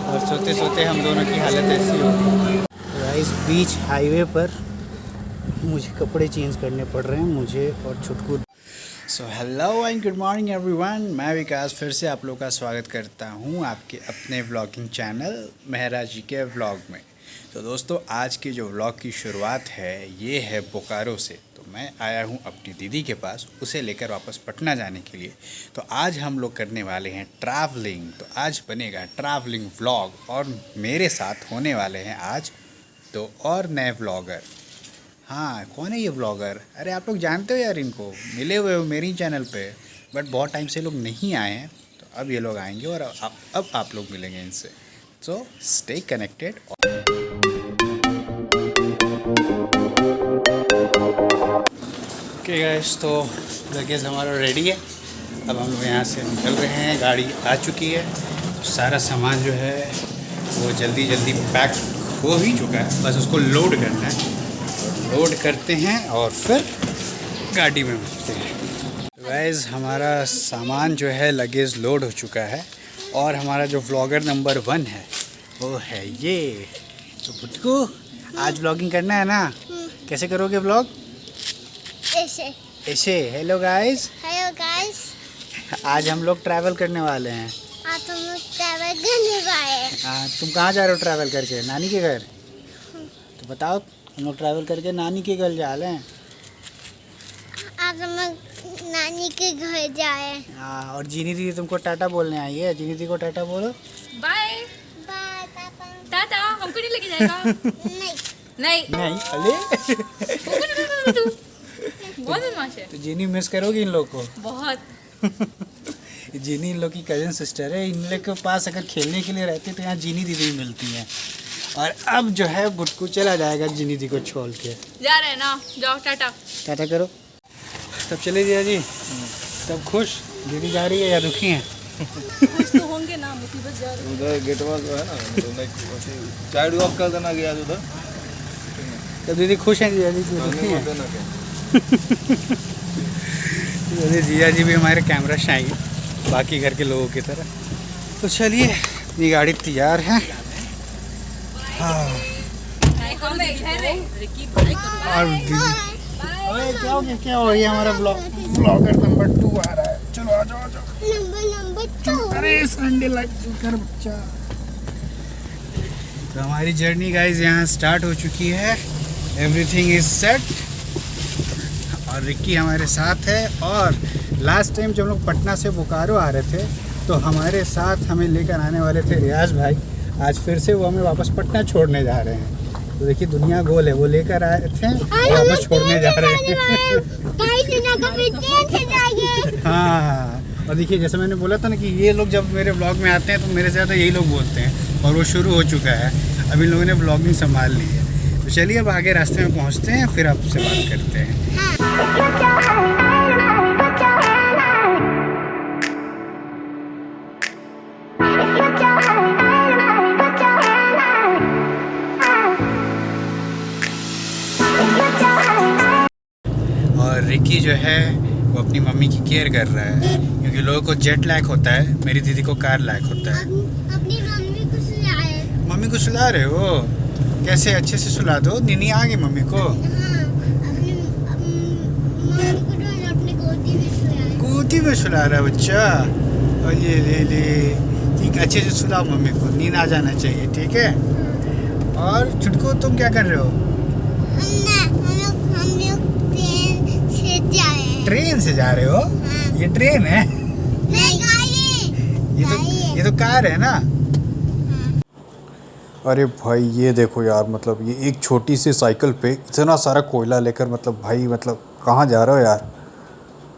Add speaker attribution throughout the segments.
Speaker 1: और सोते सोते हम दोनों की हालत ऐसी हो गई। गाइस बीच हाईवे पर मुझे कपड़े चेंज करने पड़ रहे हैं, मुझे और छुटकू। So hello and good morning everyone, मैं विकास फिर से आप लोगों का स्वागत करता हूं आपके अपने व्लॉगिंग चैनल मेहरा जी के व्लॉग में। तो दोस्तों आज की जो व्लॉग की शुरुआत है ये है बोकारो से। तो मैं आया हूं अपनी दीदी के पास उसे लेकर वापस पटना जाने के लिए। तो आज हम लोग करने वाले हैं ट्रैवलिंग। तो आज बनेगा ट्रैवलिंग व्लॉग और मेरे साथ होने वाले हैं आज 2 और नए व्लॉगर। हाँ, कौन है ये व्लॉगर? अरे आप लोग जानते हो यार, इनको मिले हुए हो मेरी चैनल पे, बट बहुत टाइम से लोग नहीं आए हैं। तो अब ये लोग आएंगे और अब आप लोग मिलेंगे इनसे। So stay connected. Okay guys, तो लगेज हमारा रेडी है। अब हम लोग यहाँ से निकल रहे हैं, गाड़ी आ चुकी है। सारा सामान जो है वो जल्दी जल्दी पैक हो ही चुका है, बस उसको लोड करना है। लोड करते हैं और फिर गाड़ी में मिलते हैं। गाइस हमारा सामान जो है लगेज लोड हो चुका है और हमारा जो व्लॉगर नंबर 1 है वो है ये। तो बुटकू आज व्लॉगिंग करना है ना? कैसे करोगे व्लॉग? ऐसे। Hello guys.
Speaker 2: Hello guys.
Speaker 1: आज हम लोग ट्रैवल करने वाले हैं।
Speaker 2: आज हम लोग ट्रैवल करने वाले हैं।
Speaker 1: हाँ, तुम कहाँ जा रहे हो ट्रैवल करके? नानी के घर? तो बताओ, हम लोग ट्रैवल करके नानी के घर जा रहे हैं।
Speaker 2: आज हम लोग नानी के घर जाए।
Speaker 1: हाँ, और जीनी दीदी तुमको टाटा बोलने आई है। जीनी दीदी को टाटा बोलो।
Speaker 3: बाय
Speaker 2: बाय पापा।
Speaker 3: टाटा। हमको नहीं लेके जाएगा?
Speaker 2: नहीं
Speaker 3: नहीं
Speaker 1: नहीं, अरे
Speaker 3: बहुत बदमाश है।
Speaker 1: तो जीनी मिस करोगी इन लोग को?
Speaker 3: बहुत।
Speaker 1: जीनी इन लोग की कजन सिस्टर है। इन लोग के पास अगर खेलने के लिए रहती तो यहाँ जीनी दीदी मिलती हैं। और अब जो है बुटकू चला जाएगा जीनी दीदी को छोड़ के।
Speaker 3: जा रहे हैं ना, जाओ टाटा।
Speaker 1: टाटा करो। तब चले दिया जी। तब खुश? दीदी जा रही है या दुखी हैं?
Speaker 3: कुछ तो होंगे ना, मुसीबत जा रही है।
Speaker 4: उधर गेट वाल जो है ना, चाइल्ड वॉक कर देना गया उधर।
Speaker 1: तब दीदी खुश हैं? जिया जी दुखी हैं? जिया जी भी हमारे कैमरा शाई है बाकी घर के लोगों की तरह। तो चलिए, ये गाड़ी तैयार है। हाँ, और दीदी अरे क्या हो गया? क्या हो गया? हमारा ब्लॉगर नंबर 2 आ रहा है। चलो आ जाओ, आ जाओ।
Speaker 2: नंबर 2।
Speaker 1: अरे संडे लाइक कर बच्चा। तो हमारी जर्नी गाइस यहाँ स्टार्ट हो चुकी है। एवरीथिंग इज सेट और रिक्की हमारे साथ है। और लास्ट टाइम जब हम लोग पटना से बोकारो आ रहे थे तो हमारे साथ हमें लेकर आने वाले थे रियाज भाई। आज फिर से वो हमें वापस पटना छोड़ने जा रहे हैं। तो देखिए दुनिया गोल है, वो लेकर आए थे और वापस छोड़ने जा रहे हैं। हाँ, और देखिए जैसे मैंने बोला था ना कि ये लोग जब मेरे ब्लॉग में आते हैं तो मेरे से ज़्यादा यही लोग बोलते हैं और वो शुरू हो चुका है। अब इन लोगों ने ब्लॉगिंग संभाल ली है। तो चलिए अब आगे रास्ते में पहुँचते हैं, फिर आपसे बात करते हैं। और रिकी जो है वो अपनी मम्मी की केयर कर रहा है क्योंकि लोगों को जेट लैग होता है, मेरी दीदी को कार लैग होता है।
Speaker 2: अपनी मम्मी को सुलाए।
Speaker 1: मम्मी को सुला रहे हो? कैसे? अच्छे से सुला दो। नीनी आ गई मम्मी को?
Speaker 2: अपनी मम्मी को तो अपनी गोदी में सुलाए।
Speaker 1: गोदी में सुला रहा है बच्चा। और ये ले ठीक, अच्छे से सुलाओ मम्मी को, नींद आ जाना चाहिए, ठीक है? और छुटको तुम क्या कर रहे हो?
Speaker 2: हम लोग ट्रेन से जा रहे
Speaker 1: ट्रेन से जा
Speaker 2: हैं।
Speaker 1: रहे हो?
Speaker 2: हाँ।
Speaker 1: ये ट्रेन है?
Speaker 2: नहीं, गाड़ी।
Speaker 1: ये तो कार है ना? अरे भाई ये देखो यार, मतलब ये एक छोटी सी साइकिल पे इतना सारा कोयला लेकर, मतलब भाई मतलब कहाँ जा रहे हो यार?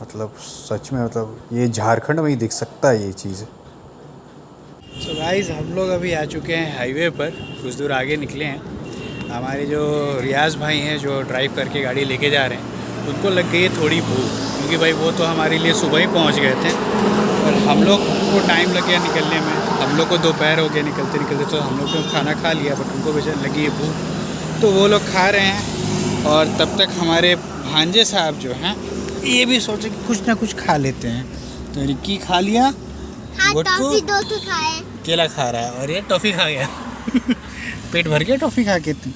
Speaker 1: मतलब सच में, मतलब ये झारखंड में ही दिख सकता है ये चीज़। सो गाइस हम लोग अभी आ चुके हैं हाईवे पर, कुछ दूर आगे निकले हैं। हमारे जो रियाज भाई हैं जो ड्राइव करके गाड़ी लेके जा रहे हैं, उनको लग गई है थोड़ी भूख, क्योंकि भाई वो तो हमारे लिए सुबह ही पहुंच गए थे और हम लोग को टाइम लग गया निकलने में। हम लोग को दोपहर हो गया निकलते निकलते, तो हम लोग तो खाना खा लिया, बट उनको बेचारे लगी है भूख, तो वो लोग खा रहे हैं। और तब तक हमारे भांजे साहब जो हैं ये भी सोचे कि कुछ ना कुछ खा लेते हैं। तो रिक्की खा लिया,
Speaker 2: हाँ,
Speaker 1: गुटकू
Speaker 2: टॉफी 2 खाए।
Speaker 1: केला खा रहा है और ये टॉफ़ी खा गया। पेट भर गया टॉफ़ी खा के तू?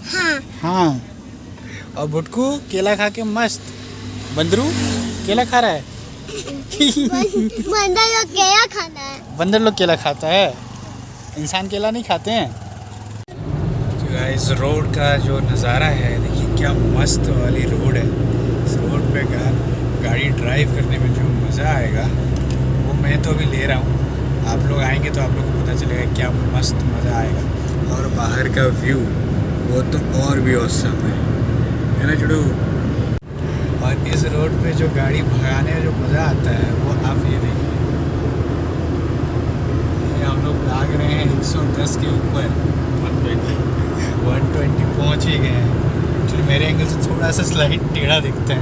Speaker 2: हाँ
Speaker 1: हाँ। और भुटकू केला खा के मस्त। बंदरू केला खा रहा है।
Speaker 2: बंदर लोग क्या खाना है?
Speaker 1: बंदर लोग केला खाता है, इंसान केला नहीं खाते हैं। इस रोड का जो नज़ारा है देखिए, क्या मस्त वाली रोड है। इस रोड पे गाड़ी ड्राइव करने में जो मज़ा आएगा वो मैं तो अभी ले रहा हूँ। आप लोग आएंगे तो आप लोग को पता चलेगा क्या मस्त मज़ा आएगा। और बाहर का व्यू वो तो और भी औसम है ना जुड़ू। और इस रोड पे जो गाड़ी भगाने में जो मज़ा आता है वो आप ये देखिए। हम लोग भाग रहे हैं 110 के ऊपर, 120 पहुँच ही गए हैं। एक्चुअली मेरे एंगल से थोड़ा सा स्लाइड टेढ़ा दिखता है।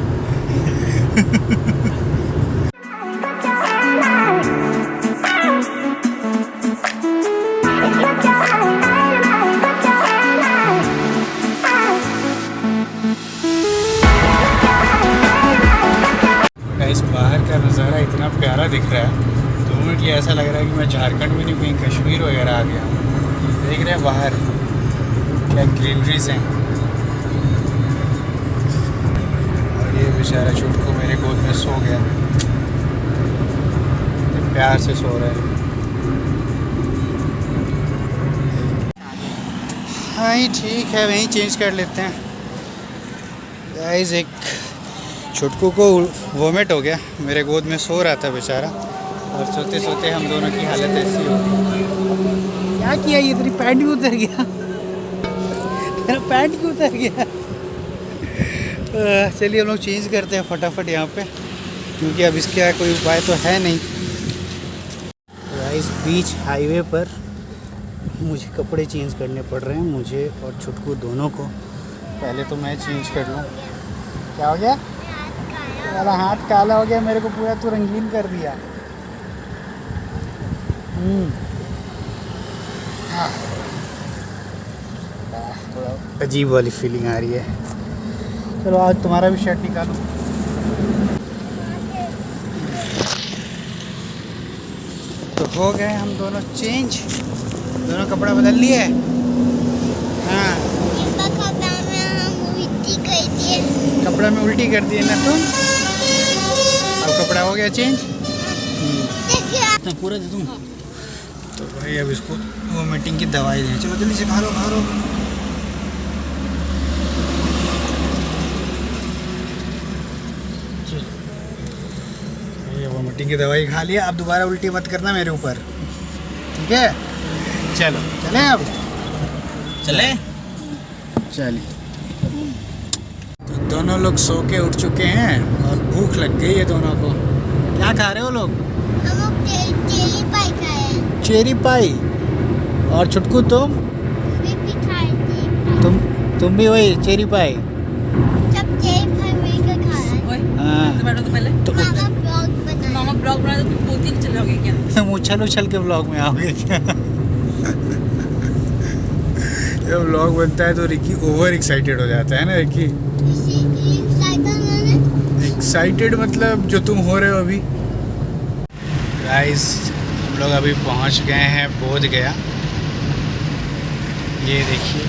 Speaker 1: इस बाहर का नज़ारा इतना प्यारा दिख रहा है, 2 मिनट के लिए ऐसा लग रहा है कि मैं झारखंड में नहीं कहीं कश्मीर वगैरह आ गया हूँ। देख रहे हैं बाहर क्या ग्रीनरीज हैं। और ये बेचारा छुटकू मेरे गोद में सो गया, प्यार से सो रहा है। हाँ ही ठीक है, वहीं चेंज कर लेते हैं। गाइस एक छुटकू को वोमिट हो गया, मेरे गोद में सो रहा था बेचारा, और सोते सोते हम दोनों की हालत ऐसी हो गई। क्या किया ये? तेरी पैंट भी उतर गया। तेरा पैंट भी उतर गया। चलिए हम लोग चेंज करते हैं फटाफट यहाँ पे, क्योंकि अब इसका कोई उपाय तो है नहीं। इस बीच हाईवे पर मुझे कपड़े चेंज करने पड़ रहे हैं, मुझे और छुटकू दोनों को। पहले तो मैं चेंज कर लूँ। क्या हो गया? वाला हाथ काला हो गया, मेरे को पूरा तो रंगीन कर दिया। हाँ, थोड़ा अजीब वाली फीलिंग आ रही है। चलो आज तुम्हारा भी शर्ट निकालो। तो हो गए हम दोनों चेंज, दोनों कपड़ा बदल लिए। हाँ, कपड़ा में उल्टी कर दिए ना तुम। अब कपड़ा हो गया चेंज। पूरा दे दूँ तो भाई अब इसको वोमिटिंग की दवाई दें। चलो जल्दी से खा लो खा लो। ये वोमिटिंग की दवाई खा लिया, अब दोबारा उल्टी मत करना मेरे ऊपर, ठीक है? चलो चलें अब, चलें चलिए। तो दोनों लोग सो के उठ चुके हैं और भूख लग गई है दोनों को। क्या खा रहे हो लोग?
Speaker 2: हम लोग चेरी पाई खाए हैं।
Speaker 1: चेरी पाई। और छुटकू तुम?
Speaker 2: भी खाए थे।
Speaker 1: तुम भी वही चेरी पाई?
Speaker 2: सब चेरी पाई मिलकर खा रहे हैं।
Speaker 1: हाँ।
Speaker 3: बैठो तो पहले।
Speaker 1: तो
Speaker 2: मामा ब्लॉग बनाए।
Speaker 3: मामा ब्लॉग बना तो तुम पोती चलोगे क्या?
Speaker 1: तुम उछल उछल के ब्लॉग में आओगे क्या? जब व्लॉग बनता है तो रिकी ओवर एक्साइटेड हो जाता है ना रिकी। एक्साइटेड मतलब जो तुम हो रहे हो अभी। गाइस हम लोग अभी पहुंच गए हैं बोध गया। ये देखिए,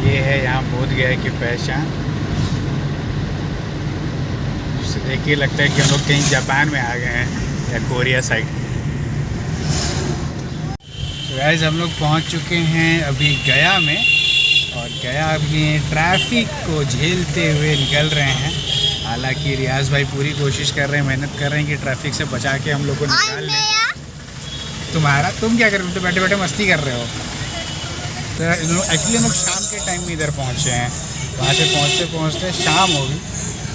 Speaker 1: ये है यहाँ बोध गया की पहचान। जिससे देख के लगता है कि हम लोग कहीं जापान में आ गए हैं या कोरिया साइड। गाइस हम लोग पहुंच चुके हैं अभी गया में, और गया अभी ट्रैफिक को झेलते हुए निकल रहे हैं। हालांकि रियाज भाई पूरी कोशिश कर रहे हैं, मेहनत कर रहे हैं कि ट्रैफिक से बचा के हम लोग को निकाल लें। तुम क्या कर रहे हो? तो बैठे बैठे मस्ती कर रहे हो। तो एक्चुअली हम लोग शाम के टाइम में इधर पहुँचे हैं। वहाँ से पहुँचते पहुँचते शाम होगी,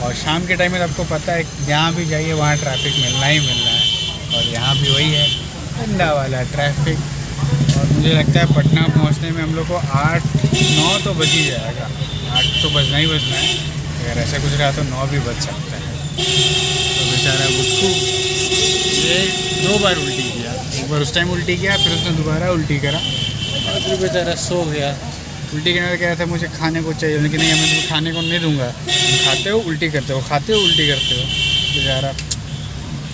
Speaker 1: और शाम के टाइम में आपको पता है जहाँ भी जाइए वहाँ ट्रैफिक मिलना ही मिलना है। और यहाँ भी वही है, ठंडा वाला ट्रैफिक। और मुझे लगता है पटना पहुंचने में हम लोग को 8-9 तो बज ही जाएगा। 8 तो बजना ही बजना है। अगर ऐसा कुछ रहा तो 9 भी बज सकता है। तो बेचारा उसको ये 2 बार उल्टी किया। एक बार उस टाइम उल्टी किया, फिर उसने दोबारा उल्टी करा, और फिर बेचारा सो गया। उल्टी करने का क्या था, मुझे खाने को चाहिए, लेकिन नहीं मैं तुम्हें खाने को नहीं दूँगा। तुम खाते हो उल्टी करते हो, खाते हो उल्टी करते हो। बेचारा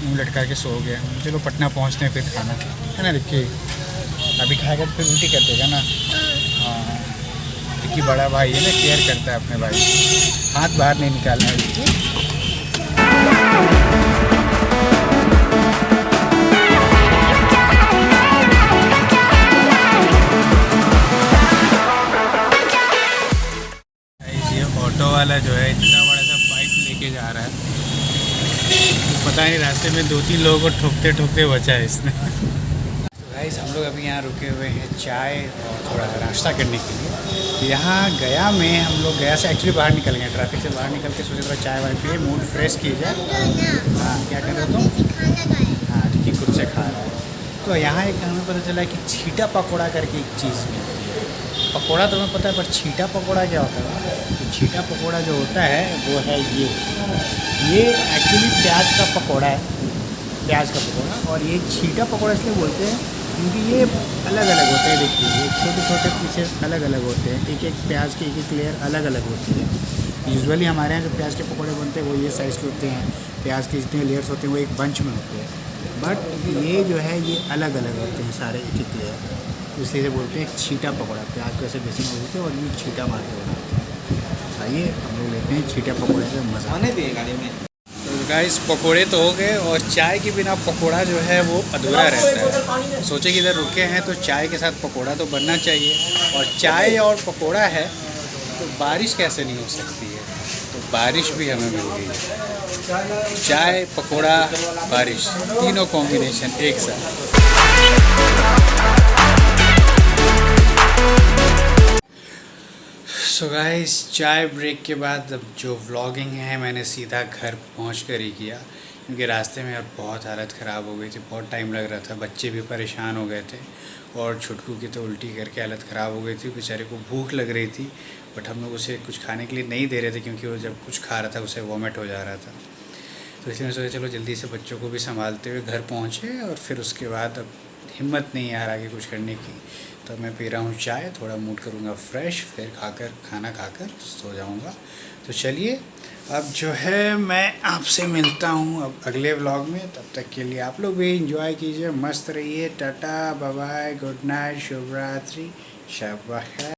Speaker 1: मुँह लटका के सो गया। चलो पटना पहुँचते हैं फिर खाना है ना। देखिए अभी खाएगा तो फिर उल्टी कर देगा ना। हाँ देखिए बड़ा भाई है ना, केयर करता है अपने भाई, हाथ बाहर नहीं निकालना है देखिए। ये ऑटो वाला जो है इतना बड़ा सा पाइप लेके जा रहा है, पता नहीं रास्ते में 2-3 लोगों को ठोकते ठोकते बचा है इसने। तो गाइस हम लोग अभी यहाँ रुके हुए हैं चाय और थोड़ा नाश्ता करने के लिए। यहाँ गया में हम लोग गया से एक्चुअली बाहर निकल गए, ट्रैफिक से बाहर निकल के सोचे थोड़ा चाय वाय पिए, मूड फ्रेश किए जाए। हाँ क्या कर रहे हो तुम? हाँ ठीक खुद से खा रहा है। तो यहाँ एक हमें पता चला कि छीटा पकौड़ा करके एक चीज़ मिलती है। पकौड़ा तो हमें पता है, पर छीटा पकौड़ा क्या होता है? तो छीटा पकौड़ा जो होता है वो है ये एक्चुअली प्याज का पकौड़ा है, प्याज का पकौड़ा। और ये छीटा पकौड़ा इसलिए बोलते हैं क्योंकि ये अलग अलग होते हैं। देखिए ये छोटे छोटे पीसेस अलग अलग होते हैं, एक एक प्याज की एक एक लेयर अलग अलग होती है। यूजुअली हमारे यहाँ जो प्याज के पकौड़े बनते हैं वो ये साइज़ के होते हैं, प्याज के जितने लेयर्स होते हैं वो एक बंच में होते हैं। बट ये जो है ये अलग अलग होते हैं सारे एक एक लेयर, इसलिए से बोलते हैं छीटा पकौड़ा। प्याज को ऐसे बेसिन में होते हैं और ये छीटा मार के बनाते हैं। आइए हम लोग लेते हैं छीटा पकौड़े का मज़ा।
Speaker 4: आने दिए गाड़ी में।
Speaker 1: तो गाइस पकोड़े तो हो गए, और चाय के बिना पकोड़ा जो है वो अधूरा रहता है। सोचे कि इधर रुके हैं तो चाय के साथ पकोड़ा तो बनना चाहिए, और चाय और पकोड़ा है तो बारिश कैसे नहीं हो सकती है। तो बारिश भी हमें मिल गई है, चाय पकोड़ा बारिश तीनों कॉम्बिनेशन एक साथ। सो गाइस चाय ब्रेक के बाद अब जो व्लॉगिंग है मैंने सीधा घर पहुंच कर ही किया, क्योंकि रास्ते में अब बहुत हालत ख़राब हो गई थी, बहुत टाइम लग रहा था, बच्चे भी परेशान हो गए थे, और छुटकू की तो उल्टी करके हालत ख़राब हो गई थी। बेचारे को भूख लग रही थी, बट हम लोग उसे कुछ खाने के लिए नहीं दे रहे थे, क्योंकि वो जब कुछ खा रहा था उसे वॉमिट हो जा रहा था। तो इसलिए मैं सोचा चलो जल्दी से बच्चों को भी संभालते हुए घर पहुँचे, और फिर उसके बाद अब हिम्मत नहीं आ रहा कि कुछ करने की, तो मैं पी रहा हूँ चाय, थोड़ा मूड करूँगा फ्रेश, फिर खाना खाकर सो जाऊँगा। तो चलिए अब जो है मैं आपसे मिलता हूँ अब अगले व्लॉग में। तब तक के लिए आप लोग भी एंजॉय कीजिए, मस्त रहिए। Tata bye bye, good night, शुभ रात्रि, शब बख़ैर।